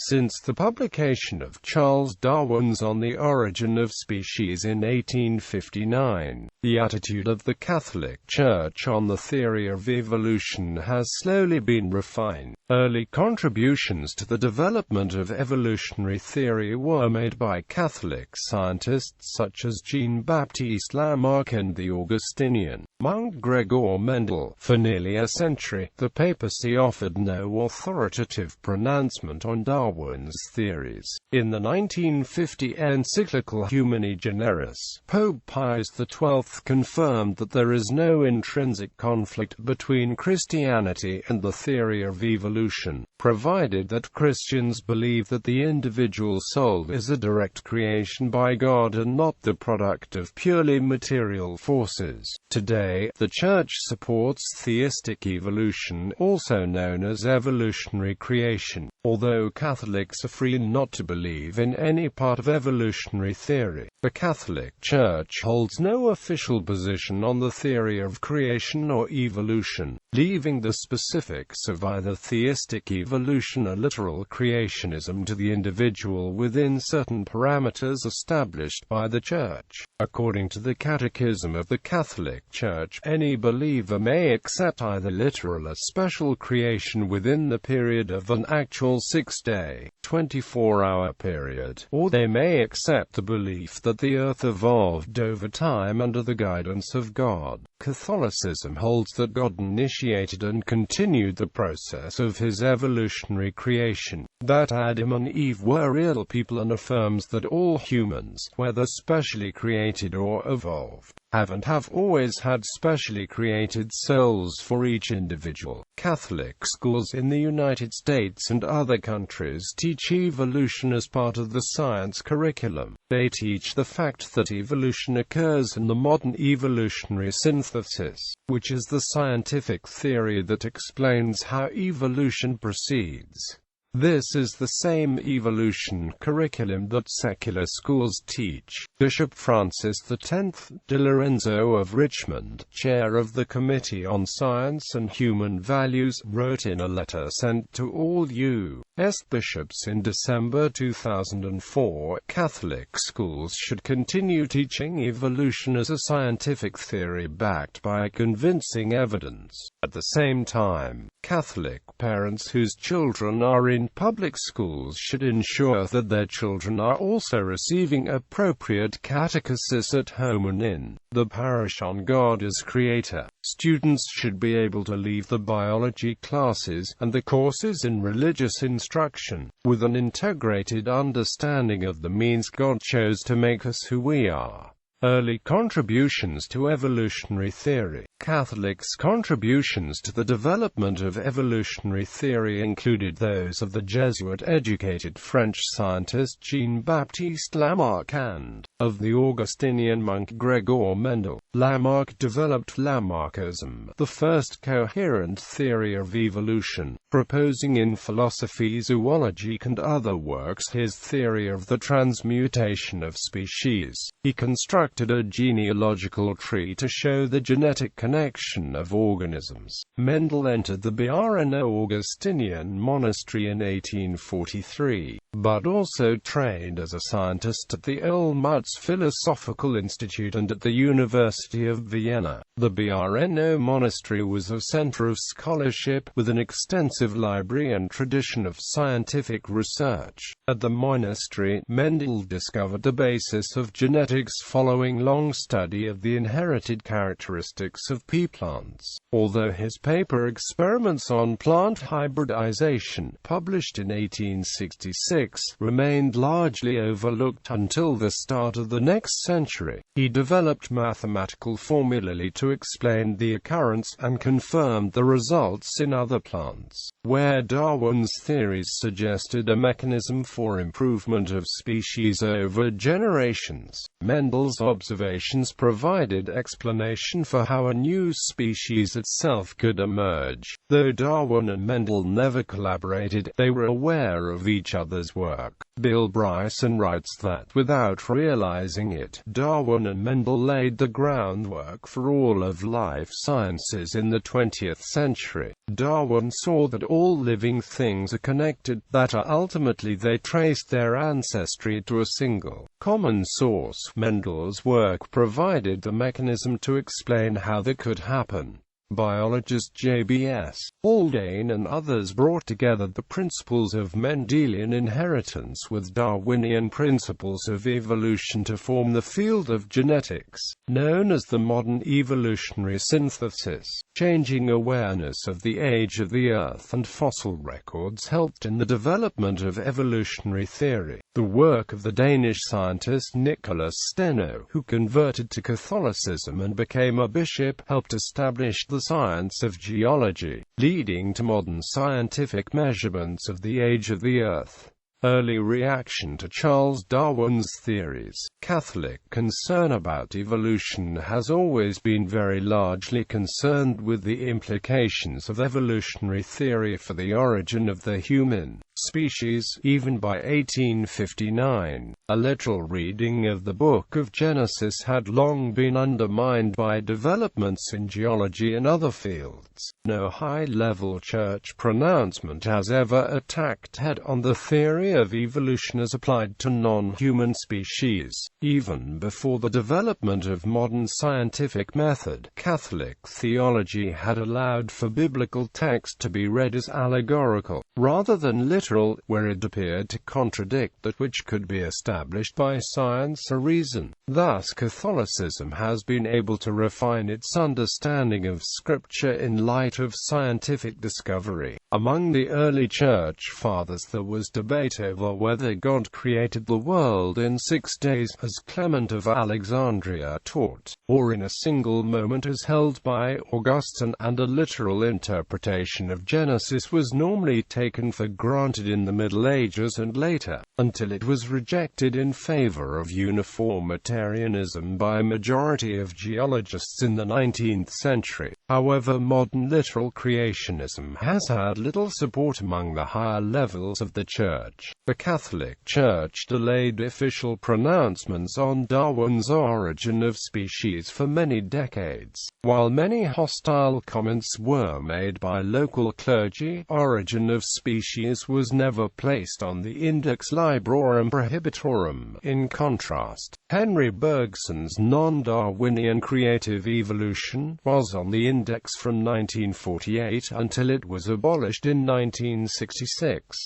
Since the publication of Charles Darwin's On the Origin of Species in 1859, the attitude of the Catholic Church on the theory of evolution has slowly been refined. Early contributions to the development of evolutionary theory were made by Catholic scientists such as Jean-Baptiste Lamarck and the Augustinian monk Gregor Mendel. For nearly a century, the papacy offered no authoritative pronouncement on Darwin's theories. In the 1950 encyclical Humani generis, Pope Pius XII confirmed that there is no intrinsic conflict between Christianity and the theory of evolution, provided that Christians believe that the individual soul is a direct creation by God and not the product of purely material forces. Today, the Church supports theistic evolution, also known as evolutionary creation, although Catholics are free not to believe in any part of evolutionary theory. The Catholic Church holds no official position on the theory of creation or evolution, leaving the specifics of either theistic evolution or literal creationism to the individual within certain parameters established by the Church. According to the Catechism of the Catholic Church, any believer may accept either literal or special creation within the period of an actual 6-day, 24-hour period, or they may accept the belief that the earth evolved over time under the guidance of God. Catholicism holds that God initiated and continued the process of his evolutionary creation, that Adam and Eve were real people, and affirms that all humans, whether specially created or evolved, have always had specially created souls for each individual. Catholic schools in the United States and other countries teach evolution as part of the science curriculum. They teach the fact that evolution occurs in the modern evolutionary synthesis, which is the scientific theory that explains how evolution proceeds. This is the same evolution curriculum that secular schools teach. Bishop Francis X de Lorenzo of Richmond, chair of the Committee on Science and Human Values, wrote in a letter sent to all U.S. bishops in December 2004, Catholic schools should continue teaching evolution as a scientific theory backed by convincing evidence. At the same time, Catholic parents whose children are in public schools should ensure that their children are also receiving appropriate catechesis at home and in the parish on God as Creator. Students should be able to leave the biology classes and the courses in religious instruction with an integrated understanding of the means God chose to make us who we are. Early contributions to evolutionary theory. Catholics' contributions to the development of evolutionary theory included those of the Jesuit-educated French scientist Jean-Baptiste Lamarck and of the Augustinian monk Gregor Mendel. Lamarck developed Lamarckism, the first coherent theory of evolution, proposing in philosophy, zoology and other works his theory of the transmutation of species. He constructed a genealogical tree to show the genetic connection of organisms. Mendel entered the Brno Augustinian monastery in 1843, but also trained as a scientist at the Olmütz Philosophical Institute and at the University of Vienna. The Brno monastery was a center of scholarship, with an extensive library and tradition of scientific research. At the monastery, Mendel discovered the basis of genetics following long study of the inherited characteristics of pea plants. Although his paper Experiments on Plant Hybridization, published in 1866, remained largely overlooked until the start of the next century, he developed mathematical formulae to explain the occurrence and confirmed the results in other plants, where Darwin's theories suggested a mechanism for improvement of species over generations. Mendel's observations provided explanation for how a new species itself could emerge. Though Darwin and Mendel never collaborated, they were aware of each other's work. Bill Bryson writes that, without realizing it, Darwin and Mendel laid the groundwork groundwork for all of life sciences in the 20th century. Darwin saw that all living things are connected, that ultimately they traced their ancestry to a single, common source. Mendel's work provided the mechanism to explain how that could happen. Biologist J.B.S. Haldane and others brought together the principles of Mendelian inheritance with Darwinian principles of evolution to form the field of genetics, known as the modern evolutionary synthesis. Changing awareness of the age of the Earth and fossil records helped in the development of evolutionary theory. The work of the Danish scientist Nicholas Steno, who converted to Catholicism and became a bishop, helped establish the science of geology, leading to modern scientific measurements of the age of the Earth. Early reaction to Charles Darwin's theories. Catholic concern about evolution has always been very largely concerned with the implications of evolutionary theory for the origin of the human species. Even by 1859, a literal reading of the Book of Genesis had long been undermined by developments in geology and other fields. No high-level church pronouncement has ever attacked head-on the theory of evolution as applied to non-human species. Even before the development of modern scientific method, Catholic theology had allowed for biblical text to be read as allegorical, rather than literal, where it appeared to contradict that which could be established by science or reason. Thus Catholicism has been able to refine its understanding of Scripture in light of scientific discovery. Among the early Church Fathers there was debate over whether God created the world in 6 days, as Clement of Alexandria taught, or in a single moment as held by Augustine, and a literal interpretation of Genesis was normally taken for granted in the Middle Ages and later, until it was rejected in favor of uniformitarianism by a majority of geologists in the 19th century. However, modern literal creationism has had little support among the higher levels of the Church. The Catholic Church delayed official pronouncements on Darwin's Origin of Species for many decades. While many hostile comments were made by local clergy, Origin of Species was never placed on the Index Librorum Prohibitorum. In contrast, Henry Bergson's non-Darwinian Creative Evolution was on the index from 1948 until it was abolished in 1966.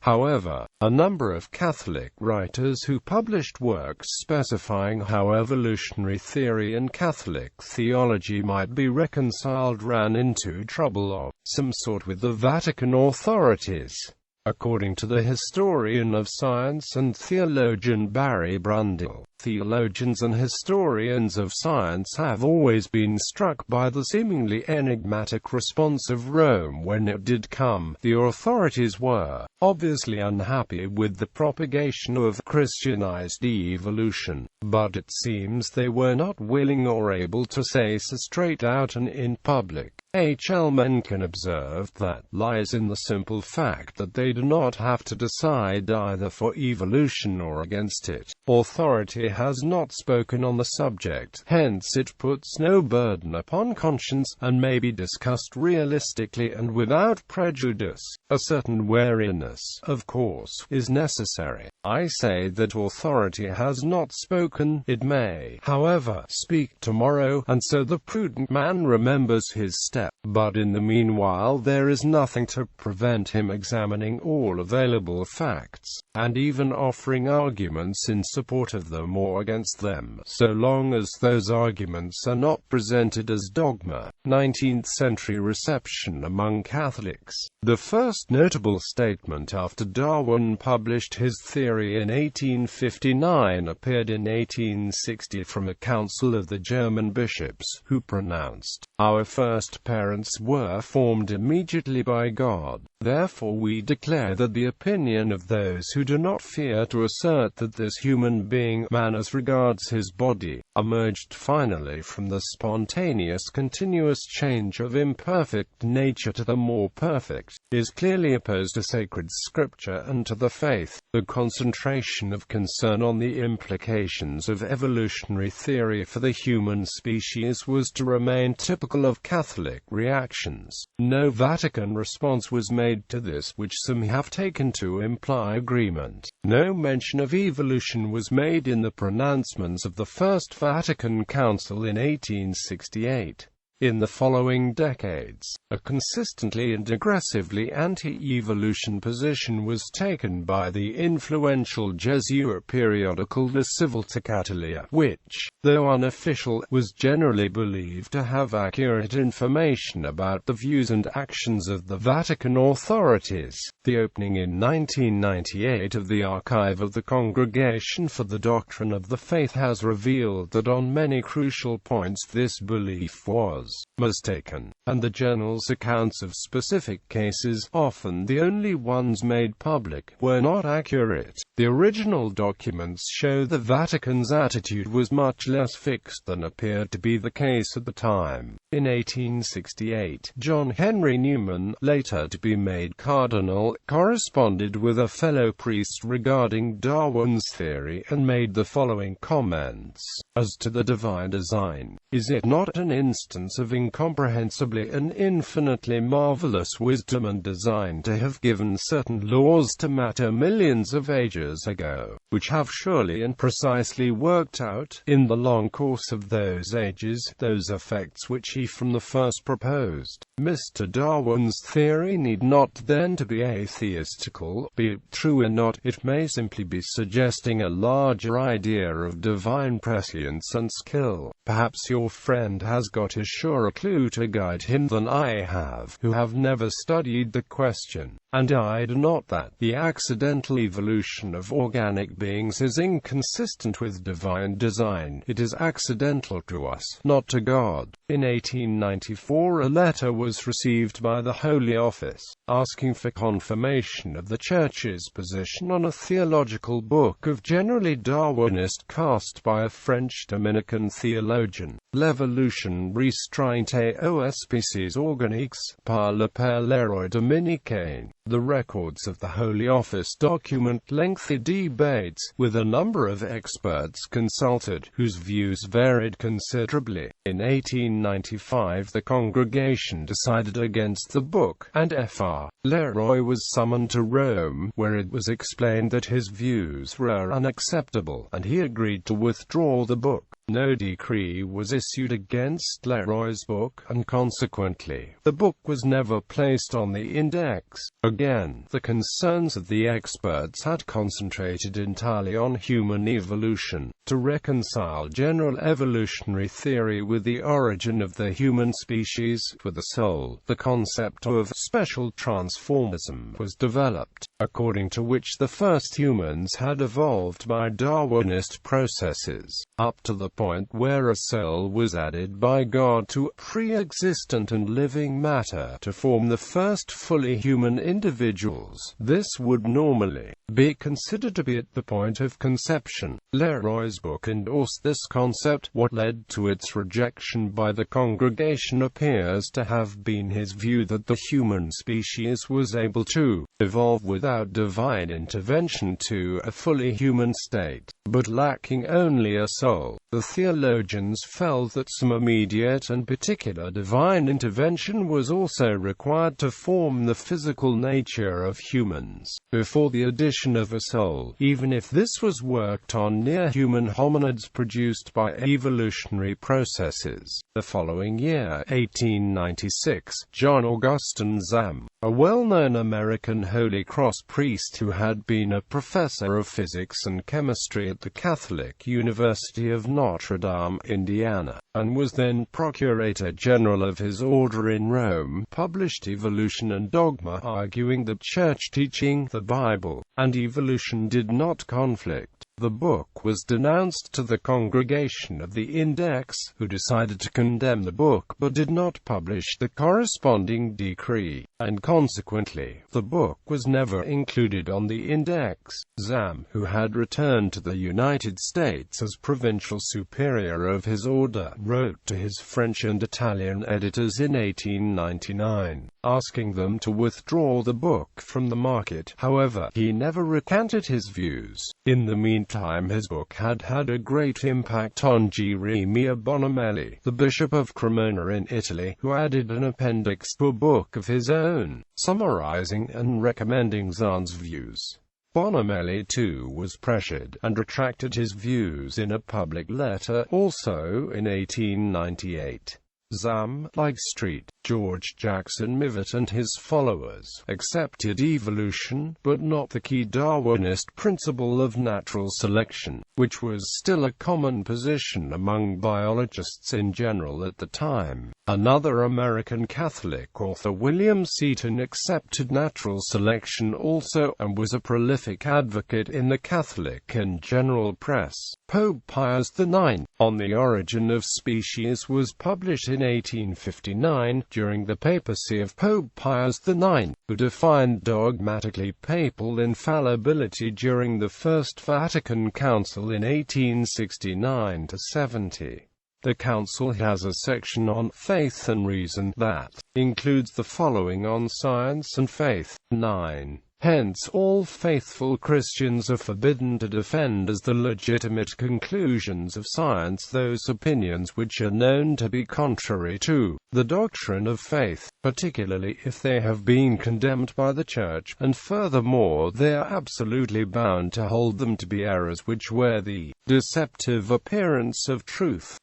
However, a number of Catholic writers who published works specifying how evolutionary theory and Catholic theology might be reconciled ran into trouble of some sort with the Vatican authorities. According to the historian of science and theologian Barry Brundle, theologians and historians of science have always been struck by the seemingly enigmatic response of Rome when it did come. The authorities were obviously unhappy with the propagation of Christianized evolution, but it seems they were not willing or able to say so straight out and in public. H. L. Mencken observed that lies in the simple fact that they do not have to decide either for evolution or against it. Authority has not spoken on the subject, hence it puts no burden upon conscience, and may be discussed realistically and without prejudice. A certain wariness, of course, is necessary. I say that authority has not spoken. It may, however, speak tomorrow, and so the prudent man remembers his step. But in the meanwhile there is nothing to prevent him examining all available facts, and even offering arguments in support of them or against them, so long as those arguments are not presented as dogma. 19th century reception among Catholics. The first notable statement after Darwin published his theory in 1859 appeared in 1860 from a council of the German bishops, who pronounced, "Our first parents were formed immediately by God. Therefore we declare that the opinion of those who do not fear to assert that this human being, man as regards his body, emerged finally from the spontaneous continuous change of imperfect nature to the more perfect, is clearly opposed to sacred scripture and to the faith. The consequence concentration of concern on the implications of evolutionary theory for the human species was to remain typical of Catholic reactions. No Vatican response was made to this, which some have taken to imply agreement. No mention of evolution was made in the pronouncements of the First Vatican Council in 1868. In the following decades, a consistently and aggressively anti-evolution position was taken by the influential Jesuit periodical De Civiltà Cattolica, which, though unofficial, was generally believed to have accurate information about the views and actions of the Vatican authorities. The opening in 1998 of the archive of the Congregation for the Doctrine of the Faith has revealed that on many crucial points this belief was mistaken, and the journal's accounts of specific cases, often the only ones made public, were not accurate. The original documents show the Vatican's attitude was much less fixed than appeared to be the case at the time. In 1868, John Henry Newman, later to be made cardinal, corresponded with a fellow priest regarding Darwin's theory and made the following comments. As to the divine design, is it not an instance of incomprehensibly and infinitely marvelous wisdom and design to have given certain laws to matter millions of ages ago, which have surely and precisely worked out, in the long course of those ages, those effects which he from the first proposed? Mr. Darwin's theory need not then to be atheistical. Be it true or not, it may simply be suggesting a larger idea of divine prescience and skill. Perhaps your friend has got a surer clue to guide him than I have, who have never studied the question, and I do not, that the accidental evolution of organic beings is inconsistent with divine design. It is accidental to us, not to God. In 1894 a letter was received by the Holy Office, asking for confirmation of the Church's position on a theological book of generally Darwinist cast by a French Dominican theologian. L'évolution restreinte aux espèces organiques par le Père l'Erreur dominicain. The records of the Holy Office document lengthy debates, with a number of experts consulted, whose views varied considerably. In 1895 the congregation decided against the book, and Fr. Leroy was summoned to Rome, where it was explained that his views were unacceptable, and he agreed to withdraw the book. No decree was issued against Leroy's book, and consequently, the book was never placed on the index. Again, the concerns of the experts had concentrated entirely on human evolution. To reconcile general evolutionary theory with the origin of the human species, for the soul, the concept of special transformism was developed, according to which the first humans had evolved by Darwinist processes, up to the point where a cell was added by God to pre-existent and living matter to form the first fully human individuals. This would normally be considered to be at the point of conception. Leroy's book endorsed this concept. What led to its rejection by the congregation appears to have been his view that the human species was able to evolve without divine intervention to a fully human state, but lacking only a soul. The theologians felt that some immediate and particular divine intervention was also required to form the physical nature of humans, before the addition of a soul, even if this was worked on near-human hominids produced by evolutionary processes. The following year, 1896, John Augustine Zahm, a well-known American Holy Cross priest who had been a professor of physics and chemistry at the Catholic University of Notre Dame, Indiana, and was then Procurator General of his order in Rome, published Evolution and Dogma, arguing that church teaching, the Bible, and evolution did not conflict. The book was denounced to the Congregation of the Index, who decided to condemn the book but did not publish the corresponding decree, and consequently, the book was never included on the Index. Zam, who had returned to the United States as provincial superior of his order, wrote to his French and Italian editors in 1899, asking them to withdraw the book from the market. However, he never recanted his views. In the meantime, his book had had a great impact on Geremia Bonomelli, the Bishop of Cremona in Italy, who added an appendix to a book of his own, summarizing and recommending Zam's views. Bonomelli too was pressured, and retracted his views in a public letter, also in 1898. Zam, like Street, George Jackson Mivet and his followers, accepted evolution, but not the key Darwinist principle of natural selection, which was still a common position among biologists in general at the time. Another American Catholic author, William Seaton, accepted natural selection also, and was a prolific advocate in the Catholic and general press. Pope Pius IX, On the Origin of Species, was published in 1859, during the papacy of Pope Pius IX, who defined dogmatically papal infallibility during the First Vatican Council in 1869–70. The Council has a section on faith and reason that includes the following on science and faith. 9. Hence all faithful Christians are forbidden to defend as the legitimate conclusions of science those opinions which are known to be contrary to the doctrine of faith, particularly if they have been condemned by the Church, and furthermore they are absolutely bound to hold them to be errors which wear the deceptive appearance of truth.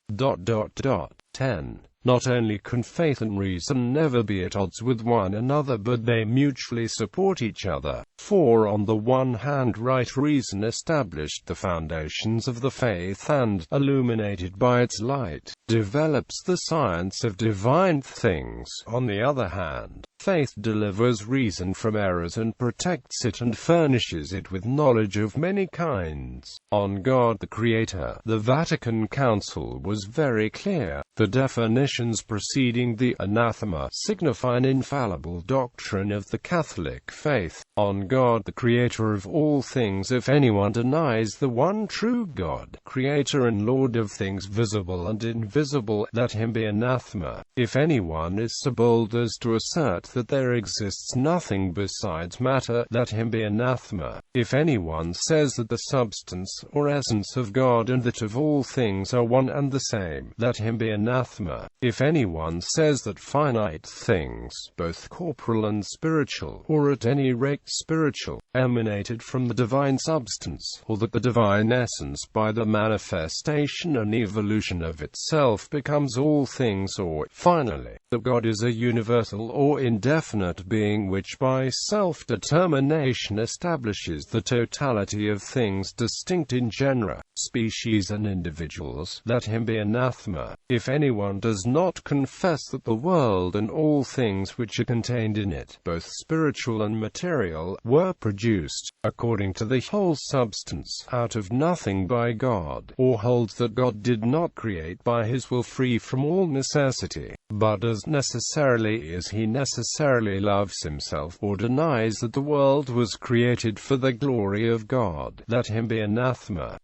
10. Not only can faith and reason never be at odds with one another, but they mutually support each other. For on the one hand, right reason established the foundations of the faith and, illuminated by its light, develops the science of divine things. On the other hand, faith delivers reason from errors and protects it and furnishes it with knowledge of many kinds. On God the Creator, the Vatican Council was very clear. The definitions preceding the anathema signify an infallible doctrine of the Catholic faith. On God the Creator of all things, if anyone denies the one true God, Creator and Lord of things visible and invisible, let him be anathema. If anyone is so bold as to assert that there exists nothing besides matter, let him be anathema. If anyone says that the substance or essence of God and that of all things are one and the same, let him be anathema. If anyone says that finite things, both corporal and spiritual, or at any rate spiritual, emanated from the divine substance, or that the divine essence by the manifestation and evolution of itself becomes all things, or, finally, that God is a universal or indefinite being which by self-determination establishes the totality of things distinct in genera, species and individuals, let him be anathema. If anyone does not confess that the world and all things which are contained in it, both spiritual and material, were produced, according to the whole substance, out of nothing by God, or holds that God did not create by his will free from all necessity, but as necessarily as he necessarily loves himself, or denies that the world was created for the glory of God, let him be anathema.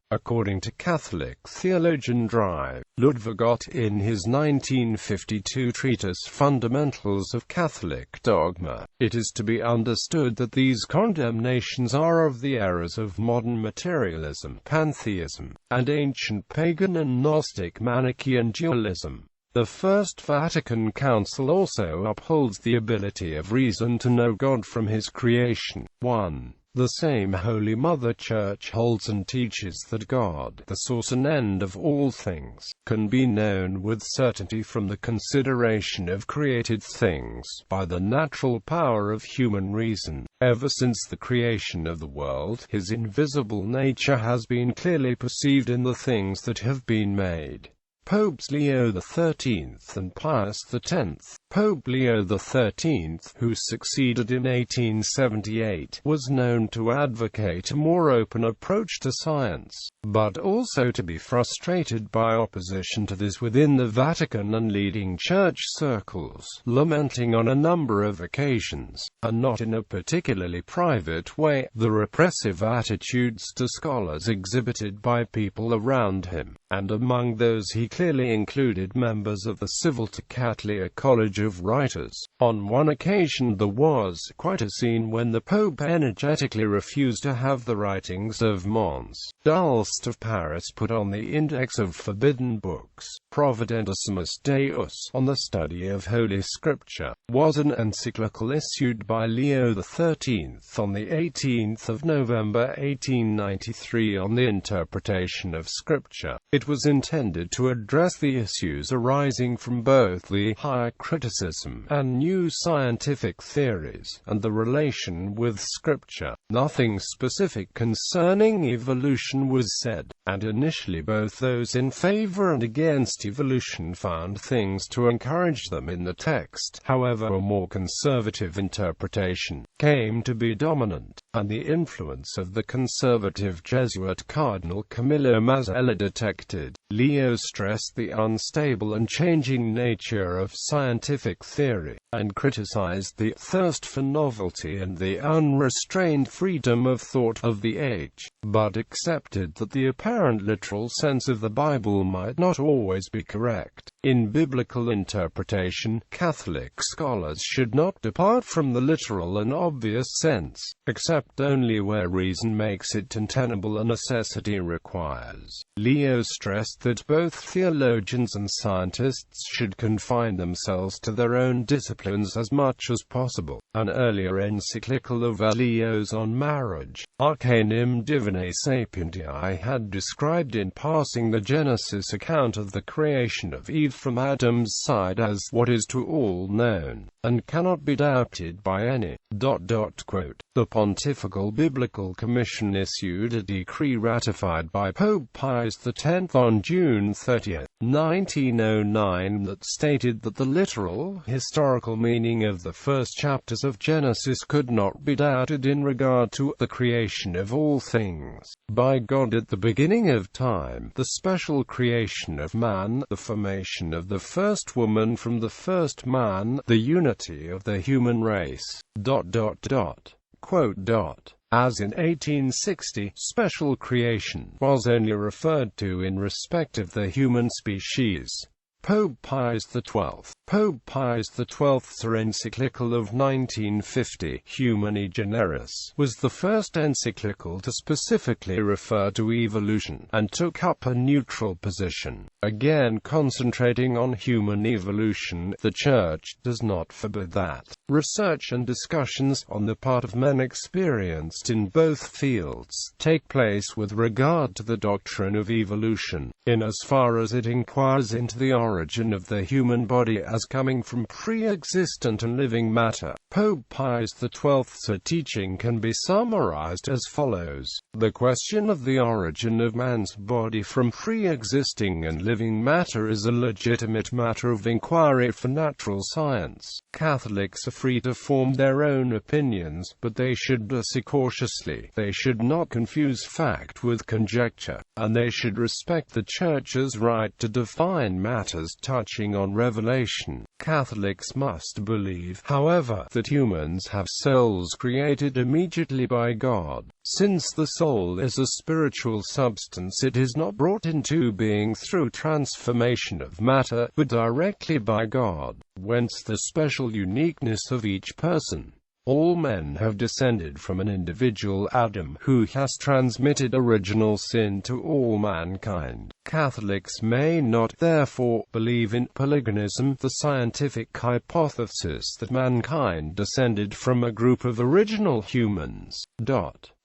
According to Catholic theologian Drive, Ludwig Ott, in his 1952 treatise Fundamentals of Catholic Dogma, it is to be understood that these condemnations are of the errors of modern materialism, pantheism, and ancient pagan and Gnostic Manichaean dualism. The First Vatican Council also upholds the ability of reason to know God from his creation. 1. The same Holy Mother Church holds and teaches that God, the source and end of all things, can be known with certainty from the consideration of created things, by the natural power of human reason. Ever since the creation of the world, his invisible nature has been clearly perceived in the things that have been made. Popes Leo XIII and Pius X. Pope Leo XIII, who succeeded in 1878, was known to advocate a more open approach to science, but also to be frustrated by opposition to this within the Vatican and leading church circles, lamenting on a number of occasions, and not in a particularly private way, the repressive attitudes to scholars exhibited by people around him, and among those he clearly included members of the Civil to Catholic College of Writers. On one occasion there was quite a scene when the Pope energetically refused to have the writings of Mons. D'Alst of Paris put on the Index of Forbidden Books. Providentissimus Deus, on the study of Holy Scripture, was an encyclical issued by Leo XIII on the 18th of November 1893 on the interpretation of Scripture. It was intended to address the issues arising from both the high criticism and new scientific theories, and the relation with Scripture. Nothing specific concerning evolution was said, and initially both those in favor and against evolution found things to encourage them in the text. However, a more conservative interpretation came to be dominant, and the influence of the conservative Jesuit Cardinal Camillo Mazzella detected. Leo stressed the unstable and changing nature of scientific theory, and criticized the thirst for novelty and the unrestrained freedom of thought of the age, but accepted that the apparent literal sense of the Bible might not always be correct. In biblical interpretation, Catholic scholars should not depart from the literal and obvious sense, except only where reason makes it untenable and necessity requires. Leo stressed that both theologians and scientists should confine themselves to their own disciplines as much as possible. An earlier encyclical of Leo's on marriage, Arcanum Divinae Sapientiae, had described in passing the Genesis account of the creation of Eve from Adam's side as what is to all known, and cannot be doubted by any. The Pontifical Biblical Commission issued a decree ratified by Pope Pius X on June 30, 1909 that stated that the literal, historical meaning of the first chapters of Genesis could not be doubted in regard to the creation of all things by God at the beginning of time, the special creation of man, the formation of the first woman from the first man, the unity of the human race. As in 1860, special creation was only referred to in respect of the human species. Pope Pius XII. Pope Pius XII's encyclical of 1950, Humani generis, was the first encyclical to specifically refer to evolution, and took up a neutral position, again concentrating on human evolution. The Church does not forbid that research and discussions on the part of men experienced in both fields take place with regard to the doctrine of evolution, in as far as it inquires into the origin of the human body as coming from pre-existent and living matter. Pope Pius XII's teaching can be summarized as follows. The question of the origin of man's body from pre-existing and living matter is a legitimate matter of inquiry for natural science. Catholics are free to form their own opinions, but they should do so cautiously. They should not confuse fact with conjecture, and they should respect the Church's right to define matters touching on revelation. Catholics must believe, however, that humans have souls created immediately by God. Since the soul is a spiritual substance, it is not brought into being through transformation of matter, but directly by God, whence the special uniqueness of each person. All men have descended from an individual Adam, who has transmitted original sin to all mankind. Catholics may not, therefore, believe in polyganism, the scientific hypothesis that mankind descended from a group of original humans.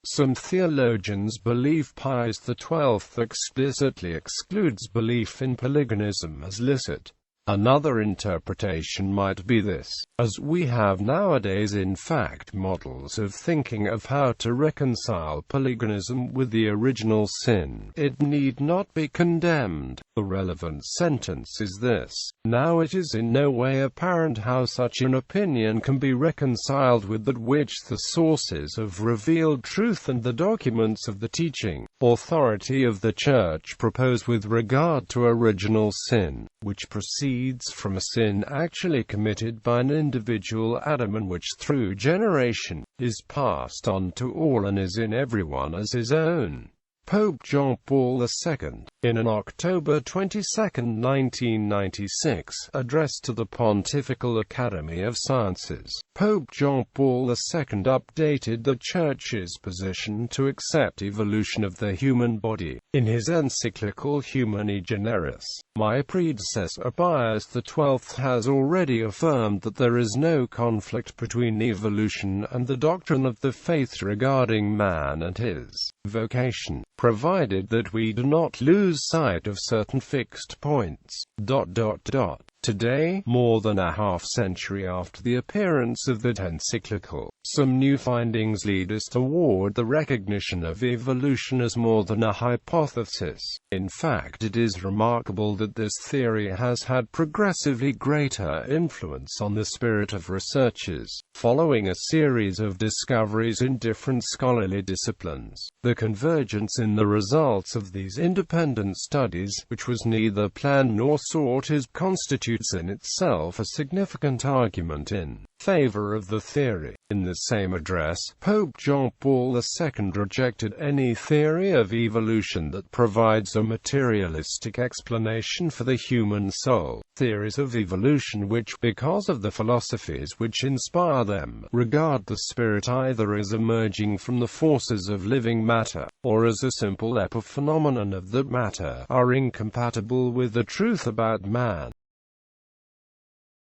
Some theologians believe Pius XII explicitly excludes belief in polyganism as licit. Another interpretation might be this: as we have nowadays in fact models of thinking of how to reconcile polygonism with the original sin, it need not be condemned. The relevant sentence is this: now it is in no way apparent how such an opinion can be reconciled with that which the sources of revealed truth and the documents of the teaching, authority of the Church propose with regard to original sin, which proceeds from a sin actually committed by an individual Adam and which through generation is passed on to all and is in everyone as his own. Pope John Paul II, in an October 22, 1996, address to the Pontifical Academy of Sciences, Pope John Paul II updated the Church's position to accept evolution of the human body. In his encyclical Humani generis, my predecessor Pius XII has already affirmed that there is no conflict between evolution and the doctrine of the faith regarding man and his vocation, provided that we do not lose sight of certain fixed points. Today, more than a half-century after the appearance of that encyclical, some new findings lead us toward the recognition of evolution as more than a hypothesis. In fact, it is remarkable that this theory has had progressively greater influence on the spirit of researchers, following a series of discoveries in different scholarly disciplines. The convergence in the results of these independent studies, which was neither planned nor sought, constitutes in itself a significant argument in favor of the theory. In the same address, Pope John Paul II rejected any theory of evolution that provides a materialistic explanation for the human soul. Theories of evolution which, because of the philosophies which inspire them, regard the spirit either as emerging from the forces of living matter, or as a simple epiphenomenon of that matter, are incompatible with the truth about man.